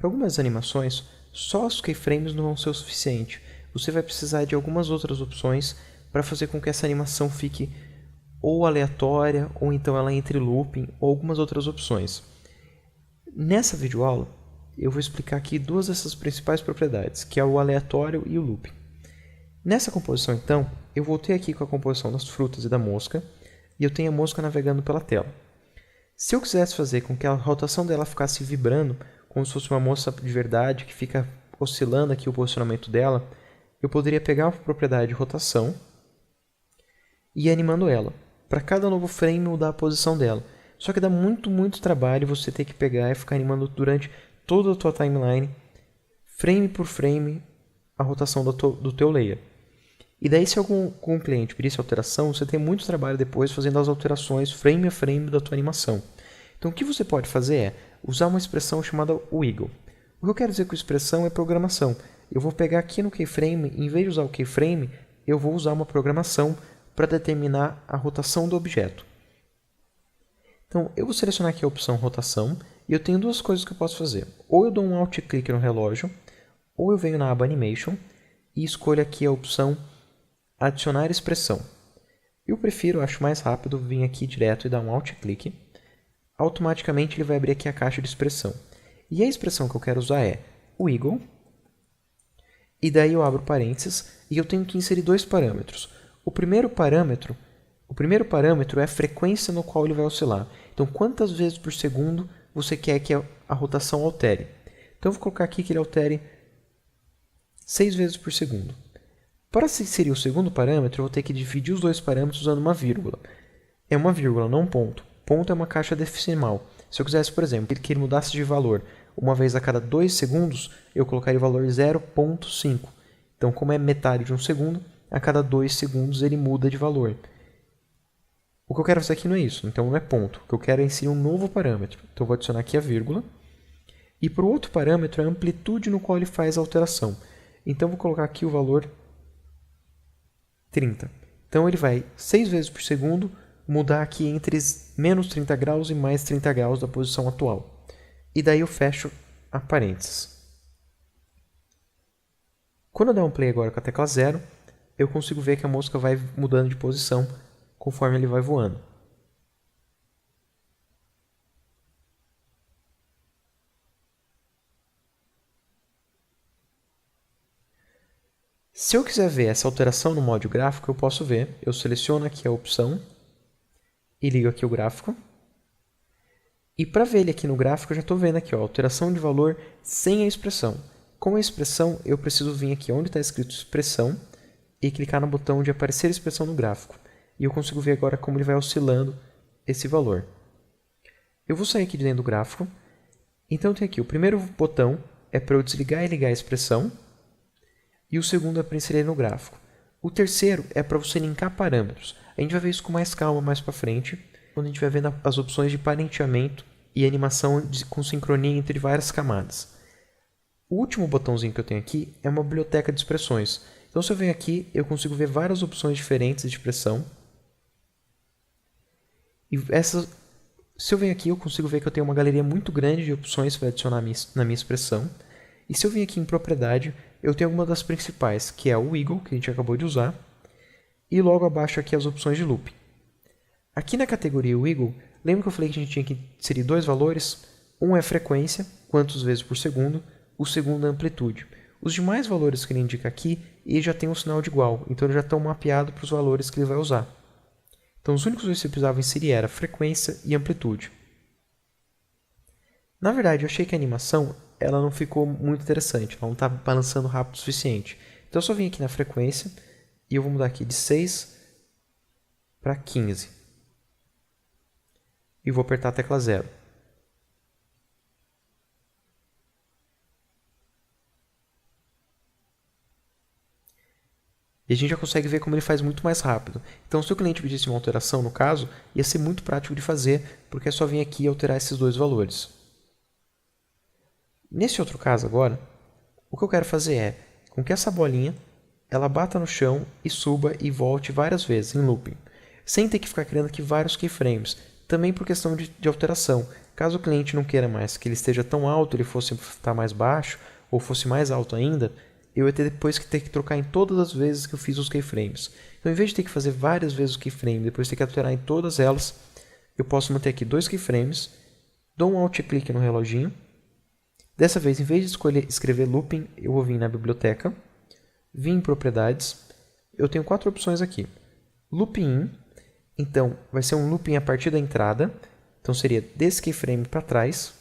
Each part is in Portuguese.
Para algumas animações, só os keyframes não vão ser o suficiente. Você vai precisar de algumas outras opções para fazer com que essa animação fique ou aleatória, ou então ela entre looping, ou algumas outras opções. Nessa videoaula, eu vou explicar aqui duas dessas principais propriedades, que é o aleatório e o looping. Nessa composição, então, eu voltei aqui com a composição das frutas e da mosca, e eu tenho a mosca navegando pela tela. Se eu quisesse fazer com que a rotação dela ficasse vibrando, como se fosse uma mosca de verdade, que fica oscilando aqui o posicionamento dela, eu poderia pegar a propriedade de rotação e ir animando ela. Para cada novo frame mudar a posição dela. Só que dá muito trabalho você ter que pegar e ficar animando durante toda a tua timeline, frame por frame, a rotação do teu layer. E daí se algum cliente pedisse alteração, você tem muito trabalho depois fazendo as alterações frame a frame da tua animação. Então o que você pode fazer é usar uma expressão chamada wiggle. O que eu quero dizer com expressão é programação. Eu vou pegar aqui no keyframe, em vez de usar o keyframe, eu vou usar uma programação para determinar a rotação do objeto. Então eu vou selecionar aqui a opção rotação e eu tenho duas coisas que eu posso fazer. Ou eu dou um alt clique no relógio, ou eu venho na aba Animation e escolho aqui a opção adicionar expressão. Eu prefiro, acho mais rápido, vir aqui direto e dar um alt clique. Automaticamente ele vai abrir aqui a caixa de expressão. E a expressão que eu quero usar é wiggle. E daí eu abro parênteses e eu tenho que inserir dois parâmetros. O primeiro parâmetro é a frequência no qual ele vai oscilar. Então, quantas vezes por segundo você quer que a rotação altere? Então, eu vou colocar aqui que ele altere 6 vezes por segundo. Para se inserir o segundo parâmetro, eu vou ter que dividir os dois parâmetros usando uma vírgula. É uma vírgula, não um ponto. Ponto é uma caixa decimal. Se eu quisesse, por exemplo, que ele mudasse de valor uma vez a cada 2 segundos, eu colocaria o valor 0,5. Então, como é metade de um segundo, a cada 2 segundos ele muda de valor. O que eu quero fazer aqui não é isso, então não é ponto. O que eu quero é inserir um novo parâmetro. Então, eu vou adicionar aqui a vírgula. E para o outro parâmetro é a amplitude no qual ele faz a alteração. Então, eu vou colocar aqui o valor 30. Então, ele vai 6 vezes por segundo mudar aqui entre menos 30 graus e mais 30 graus da posição atual. E daí eu fecho a parênteses. Quando eu der um play agora com a tecla 0, eu consigo ver que a mosca vai mudando de posição conforme ele vai voando. Se eu quiser ver essa alteração no modo gráfico, eu posso ver. Eu seleciono aqui a opção e ligo aqui o gráfico. E para ver ele aqui no gráfico, eu já estou vendo aqui, ó, alteração de valor sem a expressão. Com a expressão, eu preciso vir aqui onde está escrito expressão e clicar no botão de aparecer expressão no gráfico. E eu consigo ver agora como ele vai oscilando esse valor. Eu vou sair aqui de dentro do gráfico. Então tem aqui, o primeiro botão é para eu desligar e ligar a expressão. E o segundo é para inserir no gráfico. O terceiro é para você linkar parâmetros. A gente vai ver isso com mais calma mais para frente, quando a gente vai vendo as opções de parenteamento e animação com sincronia entre várias camadas. O último botãozinho que eu tenho aqui é uma biblioteca de expressões. Então, se eu venho aqui, eu consigo ver várias opções diferentes de expressão. E se eu venho aqui, eu consigo ver que eu tenho uma galeria muito grande de opções para adicionar na minha expressão. E se eu vir aqui em propriedade, eu tenho uma das principais, que é o wiggle, que a gente acabou de usar. E logo abaixo aqui as opções de loop. Aqui na categoria wiggle, lembra que eu falei que a gente tinha que inserir dois valores? Um é frequência, quantas vezes por segundo, o segundo é amplitude. Os demais valores que ele indica aqui, ele já tem um sinal de igual, então eles já estão mapeados para os valores que ele vai usar. Então os únicos dois que você precisava inserir era frequência e amplitude. Na verdade, eu achei que a animação ela não ficou muito interessante, ela não está balançando rápido o suficiente. Então eu só vim aqui na frequência e eu vou mudar aqui de 6 para 15. E vou apertar a tecla 0. E a gente já consegue ver como ele faz muito mais rápido. Então, se o cliente pedisse uma alteração, no caso, ia ser muito prático de fazer, porque é só vir aqui e alterar esses dois valores. Nesse outro caso agora, o que eu quero fazer é com que essa bolinha ela bata no chão e suba e volte várias vezes em looping, sem ter que ficar criando aqui vários keyframes. também por questão de alteração. Caso o cliente não queira mais que ele esteja tão alto, ele fosse estar mais baixo, ou fosse mais alto ainda, eu ia ter depois que ter que trocar em todas as vezes que eu fiz os keyframes. Então, em vez de ter que fazer várias vezes o keyframe, depois ter que alterar em todas elas, eu posso manter aqui 2 keyframes, dou um alt-clique no reloginho. Dessa vez, em vez de escrever looping, eu vou vir na biblioteca, vim em propriedades, eu tenho 4 opções aqui. Looping in, então vai ser um looping a partir da entrada, então seria desse keyframe para trás.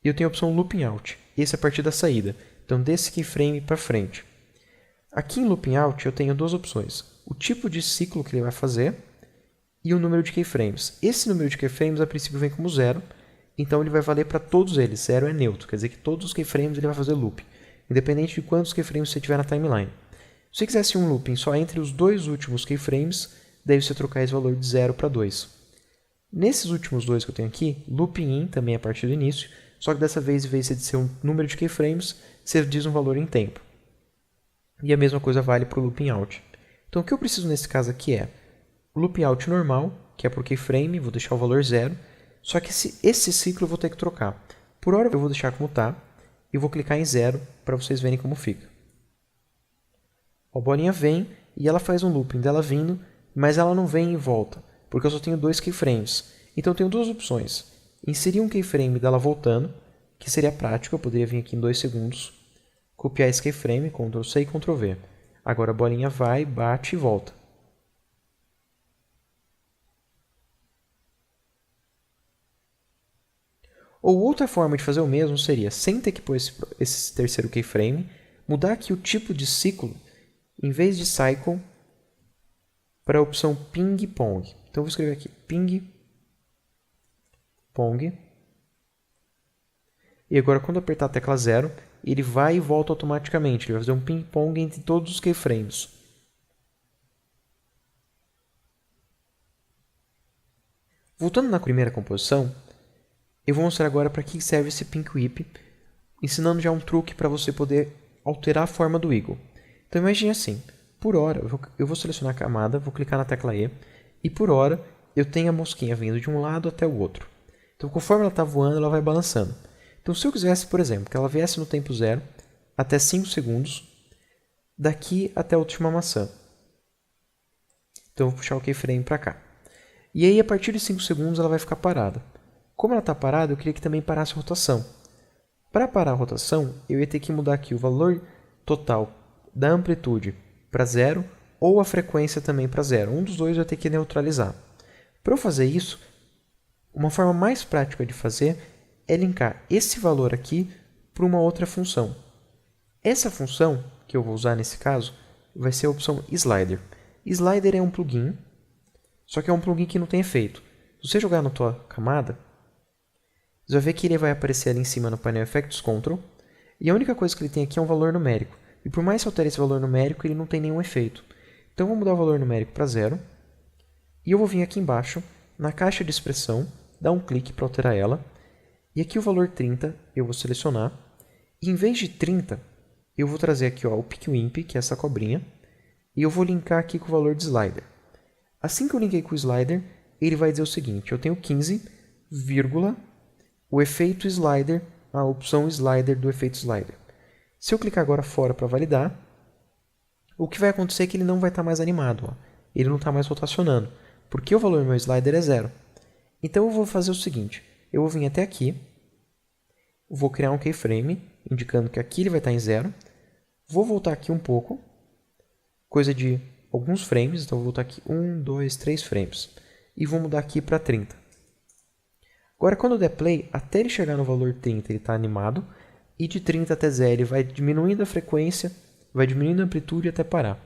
E eu tenho a opção looping out, esse é a partir da saída, então desse keyframe para frente. Aqui em looping out eu tenho 2 opções, o tipo de ciclo que ele vai fazer e o número de keyframes. Esse número de keyframes a princípio vem como 0, então ele vai valer para todos eles, 0 é neutro, quer dizer que todos os keyframes ele vai fazer loop, independente de quantos keyframes você tiver na timeline. Se você quisesse um looping só entre os 2 últimos keyframes, daí você trocar esse valor de 0 para 2. Nesses últimos 2 que eu tenho aqui, looping in também é a partir do início, só que dessa vez, em vez de ser um número de keyframes, você diz um valor em tempo. E a mesma coisa vale para o looping out. Então o que eu preciso nesse caso aqui é o looping out normal, que é por keyframe, vou deixar o valor 0, só que esse ciclo eu vou ter que trocar. Por hora eu vou deixar como está, e vou clicar em 0 para vocês verem como fica. A bolinha vem e ela faz um looping dela vindo, mas ela não vem e volta, porque eu só tenho 2 keyframes. Então eu tenho 2 opções. Inserir um keyframe dela voltando, que seria prático, eu poderia vir aqui em 2 segundos, copiar esse keyframe, Ctrl C e Ctrl V. Agora a bolinha vai, bate e volta. Ou outra forma de fazer o mesmo seria, sem ter que pôr esse terceiro keyframe, mudar aqui o tipo de ciclo, em vez de cycle, para a opção ping pong. Então eu vou escrever aqui ping pong. E agora quando eu apertar a tecla 0, ele vai e volta automaticamente. Ele vai fazer um ping pong entre todos os keyframes. Voltando na primeira composição, eu vou mostrar agora para que serve esse pink whip, ensinando já um truque para você poder alterar a forma do eagle. Então imagine assim, por hora eu vou selecionar a camada, vou clicar na tecla E, e por hora eu tenho a mosquinha vindo de um lado até o outro. Então conforme ela está voando, ela vai balançando. Então se eu quisesse, por exemplo, que ela viesse no tempo 0 até 5 segundos, daqui até a última maçã. Então eu vou puxar o keyframe para cá. E aí a partir de 5 segundos ela vai ficar parada. Como ela está parada, eu queria que também parasse a rotação. Para parar a rotação, eu ia ter que mudar aqui o valor total da amplitude para 0 ou a frequência também para 0. Um dos dois eu ia ter que neutralizar. Para eu fazer isso, uma forma mais prática de fazer é linkar esse valor aqui para uma outra função. Essa função, que eu vou usar nesse caso, vai ser a opção Slider. Slider é um plugin, só que é um plugin que não tem efeito. Se você jogar na tua camada, você vai ver que ele vai aparecer ali em cima no painel Effects Control, e a única coisa que ele tem aqui é um valor numérico. E por mais que eu altere esse valor numérico, ele não tem nenhum efeito. Então eu vou mudar o valor numérico para 0, e eu vou vir aqui embaixo, na caixa de expressão, dar um clique para alterar ela, e aqui o valor 30 eu vou selecionar, e em vez de 30, eu vou trazer aqui ó, o PicWimp, que é essa cobrinha, e eu vou linkar aqui com o valor de slider. Assim que eu linkei com o slider, ele vai dizer o seguinte, eu tenho 15, vírgula, o efeito slider, a opção slider do efeito slider. Se eu clicar agora fora para validar, o que vai acontecer é que ele não vai estar mais animado. Ó. Ele não está mais rotacionando, porque o valor do meu slider é 0. Então eu vou fazer o seguinte, eu vou vir até aqui, vou criar um keyframe, indicando que aqui ele vai estar em 0. Vou voltar aqui um pouco, coisa de alguns frames, então vou voltar aqui 1, 2, 3 frames. E vou mudar aqui para 30. Agora, quando eu der play, até ele chegar no valor 30, ele está animado. E de 30 até 0, ele vai diminuindo a frequência, vai diminuindo a amplitude até parar.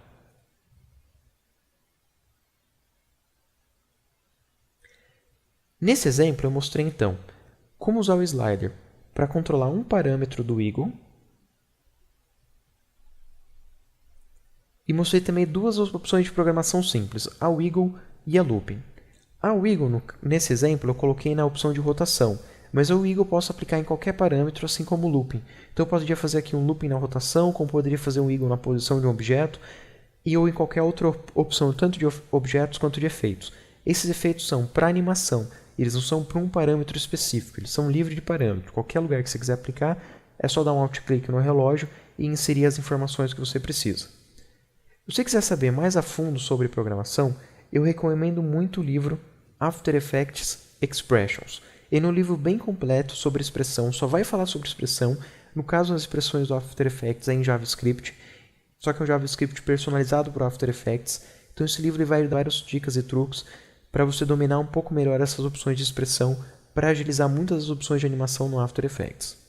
Nesse exemplo, eu mostrei então como usar o slider para controlar um parâmetro do eagle. E mostrei também 2 opções de programação simples, a wiggle e a looping. A wiggle, nesse exemplo, eu coloquei na opção de rotação, mas a wiggle eu posso aplicar em qualquer parâmetro, assim como o looping. Então eu poderia fazer aqui um looping na rotação, como poderia fazer um wiggle na posição de um objeto, ou em qualquer outra opção, tanto de objetos quanto de efeitos. Esses efeitos são para animação, eles não são para um parâmetro específico, eles são livres de parâmetro. Qualquer lugar que você quiser aplicar, é só dar um alt-clique no relógio e inserir as informações que você precisa. Se você quiser saber mais a fundo sobre programação, eu recomendo muito o livro After Effects Expressions. Ele é um livro bem completo sobre expressão, só vai falar sobre expressão. No caso, as expressões do After Effects é em JavaScript, só que é um JavaScript personalizado para o After Effects. Então esse livro vai dar várias dicas e truques para você dominar um pouco melhor essas opções de expressão para agilizar muitas das opções de animação no After Effects.